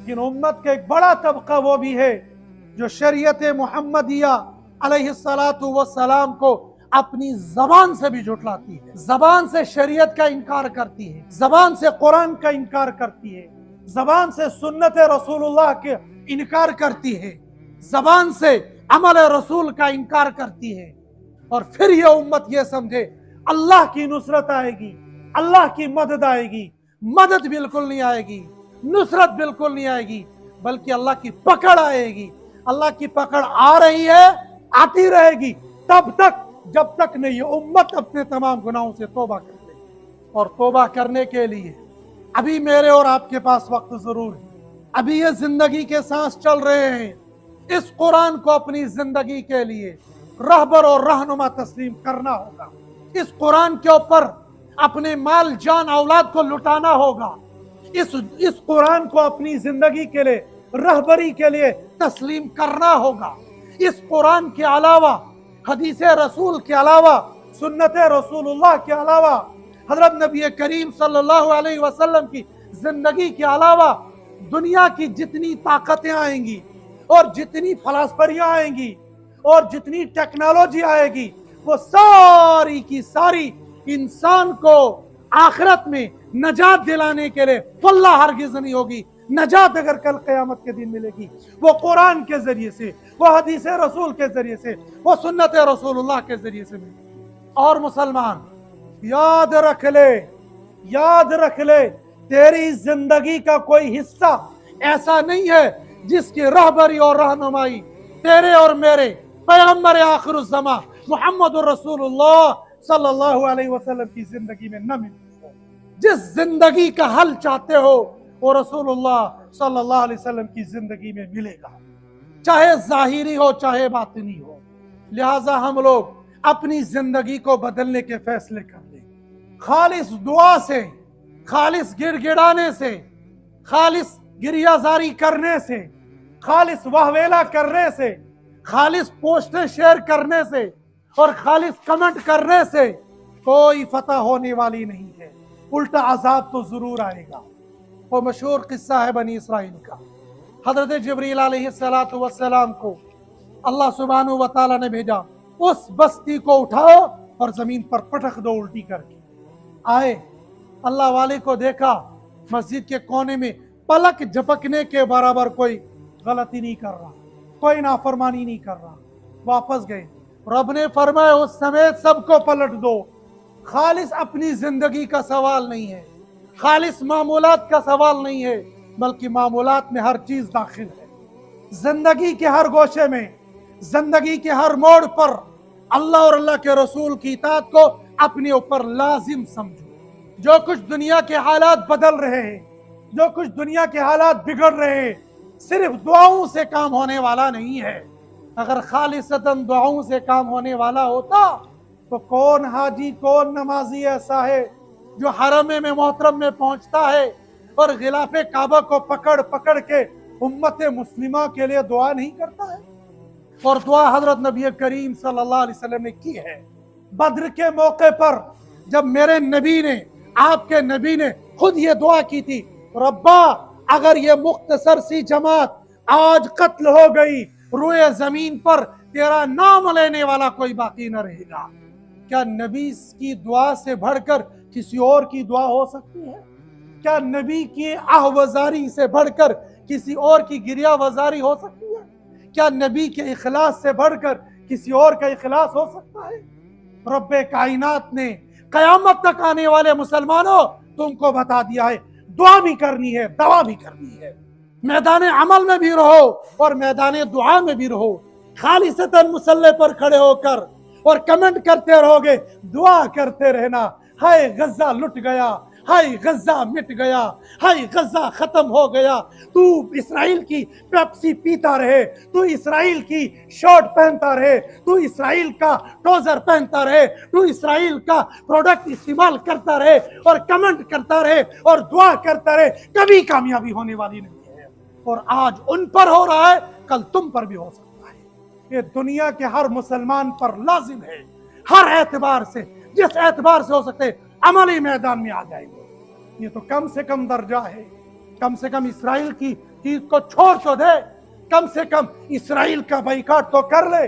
लेकिन उम्मत का एक बड़ा तबका वो भी है जो शरीयत मुहम्मदिया अलैहिस्सलातु वस्सलाम को अपनी जबान से भी झुठलाती है, जबान से शरीयत का इनकार करती है, जबान से कुरान का इनकार करती है, जबान से सुन्नत रसूलुल्लाह के इनकार करती है, जबान से अमल रसूल का इनकार करती है। और फिर ये उम्मत ये समझे अल्लाह की नुसरत आएगी, अल्लाह की मदद आएगी। मदद बिल्कुल नहीं आएगी, नुसरत बिल्कुल नहीं आएगी, बल्कि अल्लाह की पकड़ आएगी। अल्लाह की पकड़ आ रही है, आती रहेगी तब तक जब तक नहीं ये उम्मत अपने तमाम गुनाहों से तौबा कर ले। और तौबा करने के लिए अभी मेरे और आपके पास वक्त जरूर है। अभी ये जिंदगी के सांस चल रहे हैं। इस कुरान को अपनी जिंदगी के लिए रहबर और रहनुमा तस्लीम करना होगा। इस कुरान के ऊपर अपने माल जान औलाद को लुटाना होगा। इस कुरान को अपनी जिंदगी के लिए रहबरी के लिए तस्लीम करना होगा। इस कुरान के अलावा, हदीस रसूल के अलावा, सुन्नत रसूलुल्लाह के अलावा, हजरत नबी करीम सल्लल्लाहु अलैहि वसल्लम की जिंदगी के अलावा दुनिया की जितनी ताकतें आएंगी और जितनी फलसफरियां आएंगी और जितनी टेक्नोलॉजी आएगी, वो सारी की सारी इंसान को आखिरत में नजात दिलाने के लिए फल्ला हरगिज नहीं होगी। नजात अगर कल क़यामत के दिन मिलेगी, वो कुरान के जरिए से, वो हदीस रसूल के जरिए से, वो सुन्नत रसूलुल्लाह के जरिए से मिलेगी। और मुसलमान याद रख ले, तेरी जिंदगी का कोई हिस्सा ऐसा नहीं है जिसकी रहबरी और रहनुमाई तेरे और मेरे पैगंबर आखिरुज़्ज़मा मुहम्मदुर रसूलुल्लाह सल्लल्लाहु अलैहि वसल्लम की जिंदगी में न मिलती हो। जिस जिंदगी का हल चाहते हो वो रसूलुल्लाह सल्लल्लाहु अलैहि वसल्लम की जिंदगी में मिलेगा, चाहे जाहिरी हो चाहे बातिनी हो। लिहाजा हम लोग अपनी जिंदगी को बदलने के फैसले कर लें, खालिस दुआ से, खालिस गिड़गिड़ाने से, खालिस गिरियाजारी करने से, खालिस वाहवेला करने से, खालिस पोस्टें शेयर करने से और खालिस कमेंट करने से कोई फतह होने वाली नहीं है। उल्टा अजाब तो जरूर आएगा। वो मशहूर किस्सा है बनी इसराइल का। हजरत जिब्रील अलैहिस्सलातु वस्सलाम को अल्लाह सुब्हानहू व तआला ने भेजा, उस बस्ती को उठाओ और जमीन पर पटक दो उल्टी करके। आए, अल्लाह वाले को देखा, मस्जिद के कोने में पलक झपकने के बराबर कोई गलती नहीं कर रहा, कोई नाफरमानी नहीं कर रहा। वापस गए, रब ने फरमाया उस समेत सबको पलट दो। खालिस अपनी जिंदगी का सवाल नहीं है, खालिस मामूलात का सवाल नहीं है, बल्कि मामूलात में हर चीज दाखिल है। जिंदगी के हर गोशे में, जिंदगी के हर मोड़ पर अल्लाह और अल्लाह के रसूल की इताअत को अपने ऊपर लाजिम समझो। जो कुछ दुनिया के हालात बदल रहे हैं, जो कुछ दुनिया के हालात बिगड़ रहे हैं, सिर्फ दुआओं से काम होने वाला नहीं है। अगर खालिसतन दुआओं से काम होने वाला होता तो कौन हाजी, कौन नमाजी ऐसा है जो हरम में मोहतरम में पहुंचता है और गिलाफे काबा को पकड़ पकड़ के उम्मत मुस्लिमा के लिए दुआ नहीं करता है। और दुआ हजरत नबी करीम सल्लल्लाहु अलैहि वसल्लम ने की है। बद्र के मौके पर जब मेरे नबी ने, आपके नबी ने खुद ये दुआ की थी, रब्बा अगर ये मुख्तसर सी जमात आज कत्ल हो गई, रुए जमीन पर तेरा नाम लेने वाला कोई बाकी न रहेगा। क्या नबी की दुआ से बढ़कर किसी और की दुआ हो सकती है? क्या नबी की आहवजारी से बढ़कर किसी और की गिरिया वजारी हो सकती है? क्या नबी के इखलास से बढ़कर किसी और का इखलास हो सकता है? रब्बे कायनात ने कयामत तक आने वाले मुसलमानों तुमको बता दिया है, दुआ भी करनी है, दवा भी करनी है। मैदान अमल में भी रहो और मैदान दुआ में भी रहो। खालिसतन मुसल्ले पर खड़े होकर और कमेंट करते रहोगे, दुआ करते रहना, हाय गजा लुट गया, हाय गजा मिट गया, हाय गजा खत्म हो गया। तू इसराइल की पेप्सी पीता रहे, तू इसराइल की शर्ट पहनता रहे, तू इसराइल का ट्राउजर पहनता रहे, तू इसराइल का प्रोडक्ट इस्तेमाल करता रहे और कमेंट करता रहे और दुआ करता रहे, कभी कामयाबी होने वाली नहीं है। और आज उन पर हो रहा है, कल तुम पर भी हो सकता है। ये दुनिया के हर मुसलमान पर लाजिम है, हर एतबार से, जिस एतबार से हो सकते अमली मैदान में आ जाएंगे। ये तो कम से कम दर्जा है। कम से कम इसराइल की चीज को छोड़ तो दे, कम से कम इसराइल का बाइकाट तो कर ले।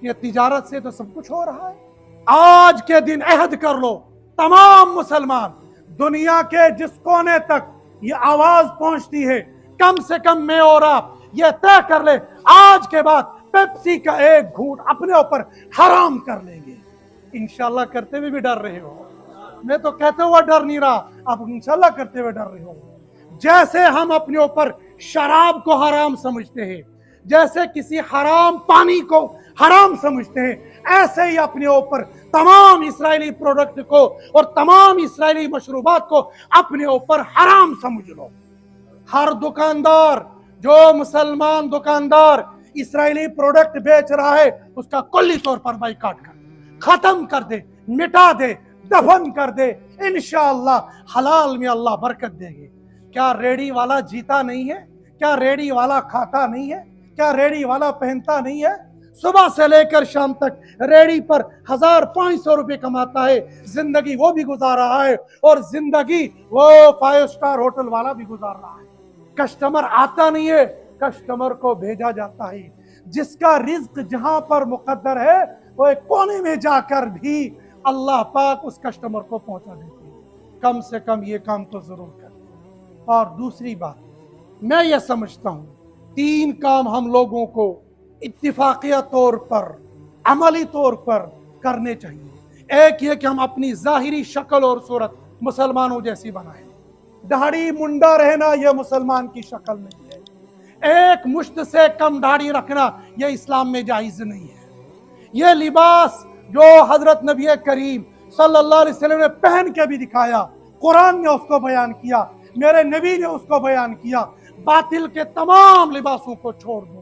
ये तिजारत से तो सब कुछ हो रहा है। आज के दिन अहद कर लो तमाम मुसलमान, दुनिया के जिस कोने तक ये आवाज पहुंचती है, कम से कम मैं और आप ये तय कर ले, आज के बाद पेप्सी का एक घूंट अपने ऊपर हराम कर लेंगे। इंशाल्लाह करते हुए भी डर रहे हो, मैं तो कहते हुए डर नहीं रहा, आप इंशाल्लाह करते हुए डर रहे हो। जैसे हम अपने ऊपर शराब को हराम समझते हैं, जैसे किसी हराम पानी को हराम समझते हैं, ऐसे ही अपने ऊपर तमाम इस्राएली प्रोडक्ट को और तमाम इस्राएली मशरूबात को अपने ऊपर हराम समझ लो। हर दुकानदार, जो मुसलमान दुकानदार इस्राएली प्रोडक्ट बेच रहा है, उसका कुल्ली तौर पर बाइकाट कर, खत्म कर दे, मिटा दे, दफन कर दे। इंशाअल्लाह हलाल में अल्लाह बरकत देंगे। क्या रेडी वाला जीता नहीं है? क्या रेडी वाला खाता नहीं है? क्या रेडी वाला पहनता नहीं है? सुबह से लेकर शाम तक रेडी पर 1500 रुपए कमाता है, जिंदगी वो भी गुजार रहा है और जिंदगी वो 5 स्टार होटल वाला भी गुजार रहा है। कस्टमर आता नहीं है, कस्टमर को भेजा जाता है। जिसका रिज्क जहां पर मुकद्दर है, वो एक कोने में जाकर भी अल्लाह पाक उस कस्टमर को पहुंचा देते हैं। कम से कम ये काम तो जरूर करें। और दूसरी बात, मैं ये समझता हूं 3 काम हम लोगों को इत्तिफाकिया तौर पर, अमली तौर पर करने चाहिए। एक ये कि हम अपनी जाहिरी शक्ल और सूरत मुसलमानों जैसी बनाएं। दाढ़ी मुंडा रहना यह मुसलमान की शक्ल नहीं है। एक मुश्त से कम दाढ़ी रखना यह इस्लाम में जायज नहीं है। यह लिबास जो हजरत नबी करीम सल्लल्लाहु अलैहि वसल्लम ने पहन के भी दिखाया, कुरान ने उसको बयान किया, मेरे नबी ने उसको बयान किया, बातिल के तमाम लिबासों को छोड़ दो।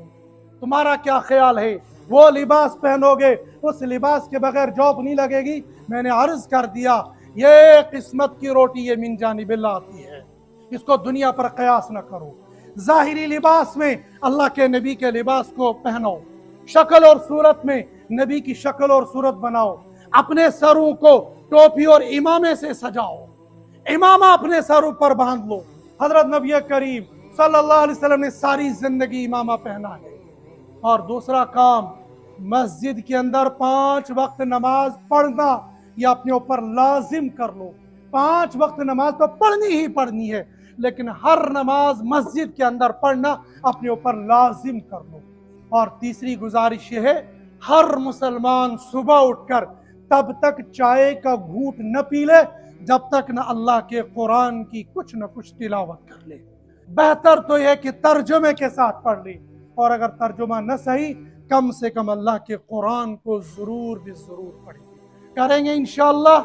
तुम्हारा क्या ख्याल है, वो लिबास पहनोगे, उस लिबास के बगैर जॉब नहीं लगेगी? मैंने अर्ज कर दिया, ये किस्मत की रोटी ये मिन जानिबिल्लाह आती है, इसको दुनिया पर कयास न करो। जाहिरी लिबास में अल्लाह के नबी के लिबास को पहनो, शक्ल और सूरत में नबी की शक्ल और सूरत बनाओ, अपने सरों को टोपी और इमामे से सजाओ, इमामा अपने सरों पर बांध लो। हजरत नबी करीम सल्लल्लाहु अलैहि वसल्लम ने सारी जिंदगी इमामा पहना है। और दूसरा काम, मस्जिद के अंदर 5 वक्त नमाज पढ़ना ये अपने ऊपर लाजिम कर लो। 5 वक्त नमाज तो पढ़नी ही पढ़नी है, लेकिन हर नमाज मस्जिद के अंदर पढ़ना अपने ऊपर लाजिम कर लो। और तीसरी गुजारिश ये है, हर मुसलमान सुबह उठकर तब तक चाय का घूंट न पी ले जब तक न अल्लाह के कुरान की कुछ न कुछ तिलावत कर ले। बेहतर तो यह कि तर्जुमे के साथ पढ़ ले, और अगर तर्जुमा न सही, कम से कम अल्लाह के कुरान को जरूर भी जरूर पढ़ेंगे, करेंगे इंशाअल्लाह।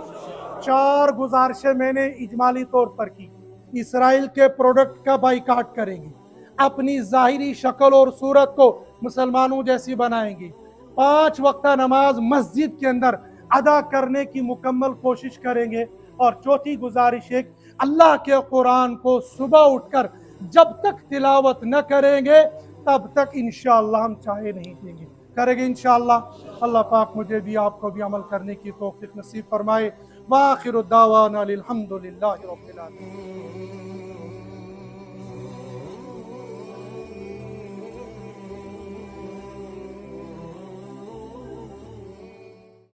4 गुजारिशें मैंने इजमाली तौर पर की। इसराइल के प्रोडक्ट का बाइकाट करेंगे, अपनी जाहिरी शक्ल और सूरत को मुसलमानों जैसी बनाएंगे, 5 वक्त नमाज मस्जिद के अंदर अदा करने की मुकम्मल कोशिश करेंगे। और चौथी गुजारिश है, अल्लाह के कुरान को सुबह उठकर जब तक तिलावत न करेंगे तब तक इंशाअल्लाह हम चाहे नहीं देंगे, करेंगे इंशाअल्लाह। अल्लाह पाक मुझे भी आपको भी अमल करने की तौफीक नसीब फरमाए। वाखिरु दावाना अनिल हम्दुलिल्लाहि रब्बिल आलमीन।